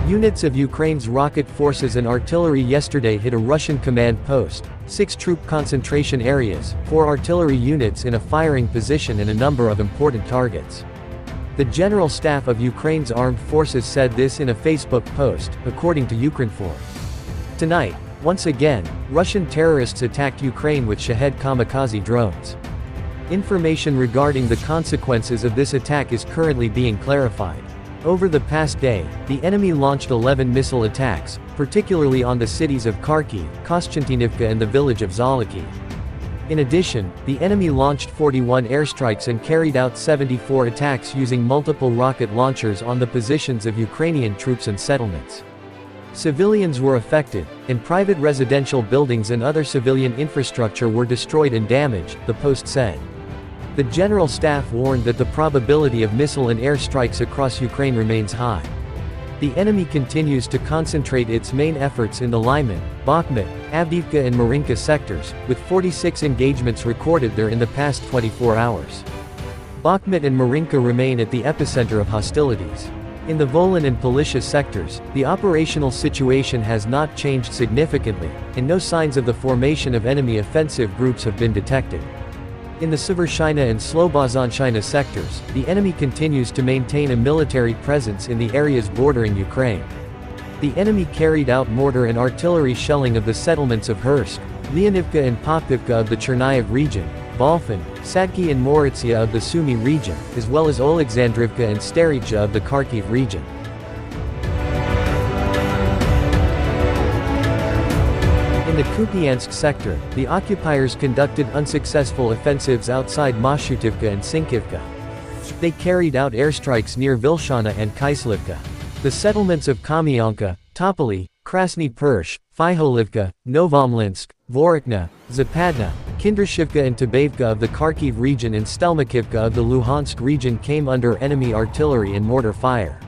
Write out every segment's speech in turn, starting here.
Units of Ukraine's rocket forces and artillery yesterday hit a Russian command post, 6 troop concentration areas, 4 artillery units in a firing position and a number of important targets. The General Staff of Ukraine's Armed Forces said this in a Facebook post, according to Ukrinform. Tonight, once again, Russian terrorists attacked Ukraine with Shahed kamikaze drones. Information regarding the consequences of this attack is currently being clarified. Over the past day, the enemy launched 11 missile attacks, particularly on the cities of Kharkiv, Kostiantynivka and the village of Zolochiv. In addition, the enemy launched 41 airstrikes and carried out 74 attacks using multiple rocket launchers on the positions of Ukrainian troops and settlements. Civilians were affected, and private residential buildings and other civilian infrastructure were destroyed and damaged, the post said. The General Staff warned that the probability of missile and air strikes across Ukraine remains high. The enemy continues to concentrate its main efforts in the Lyman, Bakhmut, Avdiivka and Marinka sectors, with 46 engagements recorded there in the past 24 hours. Bakhmut and Marinka remain at the epicenter of hostilities. In the Volyn and Polishcha sectors, the operational situation has not changed significantly, and no signs of the formation of enemy offensive groups have been detected. In the Severshchina and Slobozhanshchina sectors, the enemy continues to maintain a military presence in the areas bordering Ukraine. The enemy carried out mortar and artillery shelling of the settlements of Hursk, Leonivka and Popivka of the Chernihiv region, Volfin, Sadki and Moritsia of the Sumy region, as well as Oleksandrivka and Starija of the Kharkiv region. In the Kupiansk sector, the occupiers conducted unsuccessful offensives outside Mashutivka and Sinkivka. They carried out airstrikes near Vilshana and Kyslivka. The settlements of Kamyanka, Topoly, Krasny Persh, Fyholivka, Novomlinsk, Vorokna, Zapadna, Kindrashivka and Tabevka of the Kharkiv region and Stelmakivka of the Luhansk region came under enemy artillery and mortar fire.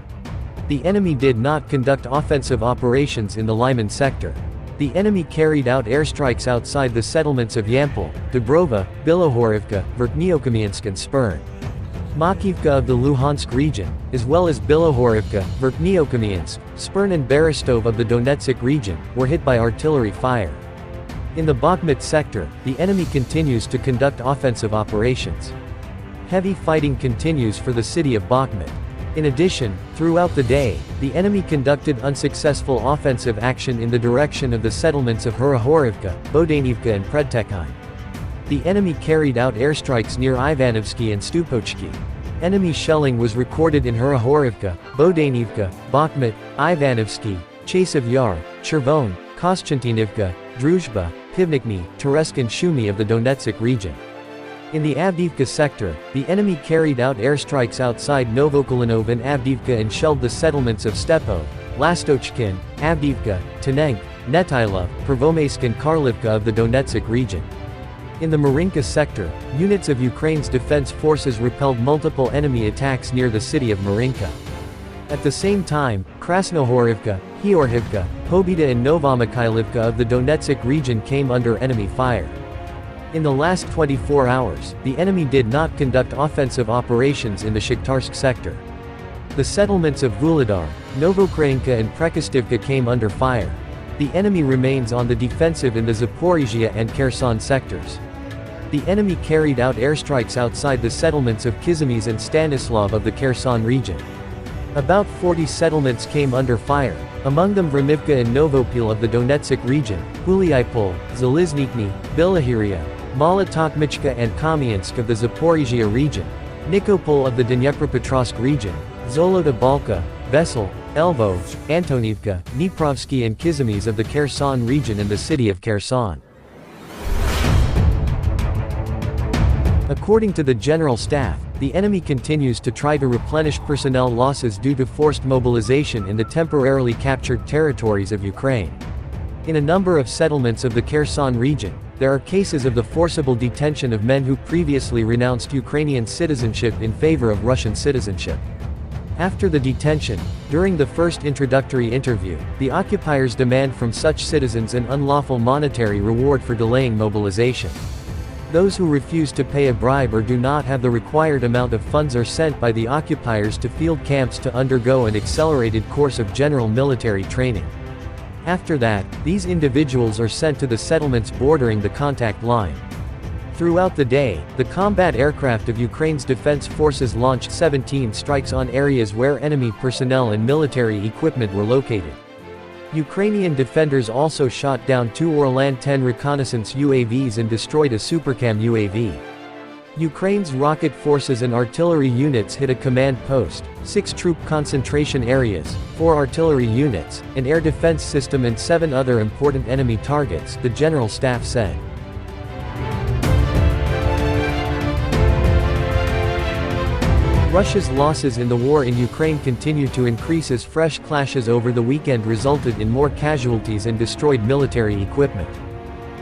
The enemy did not conduct offensive operations in the Lyman sector. The enemy carried out airstrikes outside the settlements of Yampol, Dubrova, Bilohorivka, Verkhniokamyansk and Spern. Makivka of the Luhansk region, as well as Bilohorivka, Verkhniokamyansk, Spern and Berestov of the Donetsk region, were hit by artillery fire. In the Bakhmut sector, the enemy continues to conduct offensive operations. Heavy fighting continues for the city of Bakhmut. In addition, throughout the day, the enemy conducted unsuccessful offensive action in the direction of the settlements of Hurahorivka, Bodanivka and Predtekheim. The enemy carried out airstrikes near Ivanovsky and Stupochki. Enemy shelling was recorded in Hurahorivka, Bodanivka, Bakhmut, Ivanovsky, Chasev Yar, Chervon, Kostiantynivka, Druzhba, Pivnikny, Teresk and Shumy of the Donetsk region. In the Avdiivka sector, the enemy carried out airstrikes outside Novokolinov and Avdiivka and shelled the settlements of Stepo, Lastochkin, Avdiivka, Tenenk, Netailov, Pervomaysk and Karlivka of the Donetsk region. In the Marinka sector, units of Ukraine's defense forces repelled multiple enemy attacks near the city of Marinka. At the same time, Krasnohorivka, Heorhivka, Pobeda and Novomykhailivka of the Donetsk region came under enemy fire. In the last 24 hours, the enemy did not conduct offensive operations in the Shakhtarsk sector. The settlements of Vuhledar, Novokrainka and Prekostivka came under fire. The enemy remains on the defensive in the Zaporizhia and Kherson sectors. The enemy carried out airstrikes outside the settlements of Kizimys and Stanislav of the Kherson region. About 40 settlements came under fire, among them Vramivka and Novopil of the Donetsk region, Huliaipol, Zaliznikny, Bilahiria, Malotokmichka and Kamyansk of the Zaporizhia region, Nikopol of the Dnepropetrovsk region, Zolota Balka, Vesel, Elvo, Antonivka, Dniprovsky and Kizimys of the Kherson region and the city of Kherson. According to the General Staff, the enemy continues to try to replenish personnel losses due to forced mobilization in the temporarily captured territories of Ukraine. In a number of settlements of the Kherson region, there are cases of the forcible detention of men who previously renounced Ukrainian citizenship in favor of Russian citizenship. After the detention, during the first introductory interview, the occupiers demand from such citizens an unlawful monetary reward for delaying mobilization. Those who refuse to pay a bribe or do not have the required amount of funds are sent by the occupiers to field camps to undergo an accelerated course of general military training. After that, these individuals are sent to the settlements bordering the contact line. Throughout the day, the combat aircraft of Ukraine's defense forces launched 17 strikes on areas where enemy personnel and military equipment were located. Ukrainian defenders also shot down 2 Orlan-10 reconnaissance UAVs and destroyed a Supercam UAV. Ukraine's rocket forces and artillery units hit a command post, 6 troop concentration areas, 4 artillery units, an air defense system and 7 other important enemy targets, the General Staff said. Russia's losses in the war in Ukraine continue to increase as fresh clashes over the weekend resulted in more casualties and destroyed military equipment.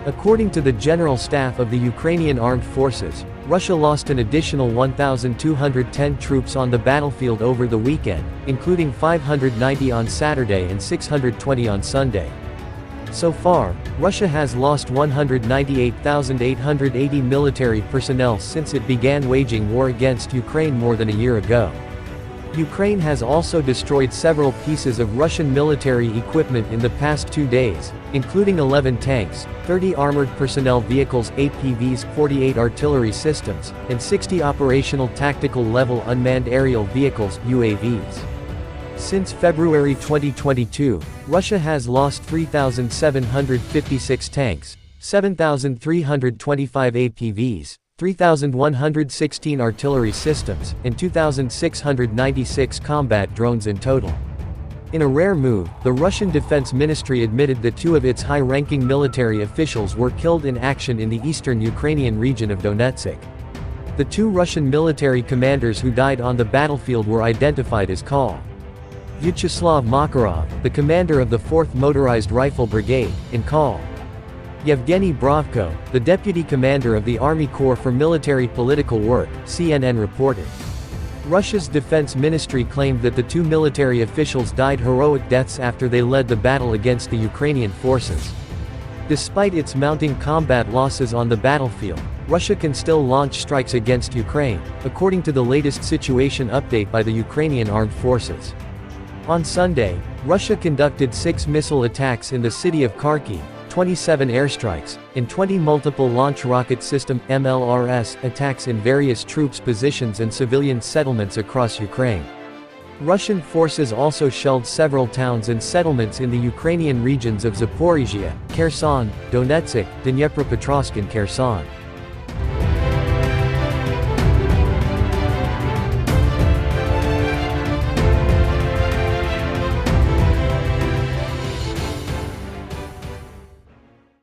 According to the General Staff of the Ukrainian Armed Forces, Russia lost an additional 1,210 troops on the battlefield over the weekend, including 590 on Saturday and 620 on Sunday. So far, Russia has lost 198,880 military personnel since it began waging war against Ukraine more than a year ago. Ukraine has also destroyed several pieces of Russian military equipment in the past 2 days, including 11 tanks, 30 armored personnel vehicles APVs, 48 artillery systems, and 60 operational tactical level unmanned aerial vehicles UAVs. Since February 2022, Russia has lost 3,756 tanks, 7,325 APVs, 3,116 artillery systems, and 2,696 combat drones in total. In a rare move, the Russian Defense Ministry admitted that 2 of its high-ranking military officials were killed in action in the eastern Ukrainian region of Donetsk. The 2 Russian military commanders who died on the battlefield were identified as Col. Vyacheslav Makarov, the commander of the 4th Motorized Rifle Brigade, and Col. Yevgeny Bravko, the deputy commander of the Army Corps for Military Political Work, CNN reported. Russia's defense ministry claimed that the 2 military officials died heroic deaths after they led the battle against the Ukrainian forces. Despite its mounting combat losses on the battlefield, Russia can still launch strikes against Ukraine, according to the latest situation update by the Ukrainian Armed Forces. On Sunday, Russia conducted 6 missile attacks in the city of Kharkiv, 27 airstrikes, and 20 multiple launch rocket system (MLRS) attacks in various troops positions and civilian settlements across Ukraine. Russian forces also shelled several towns and settlements in the Ukrainian regions of Zaporizhia, Kherson, Donetsk, Dnipropetrovsk and Kherson.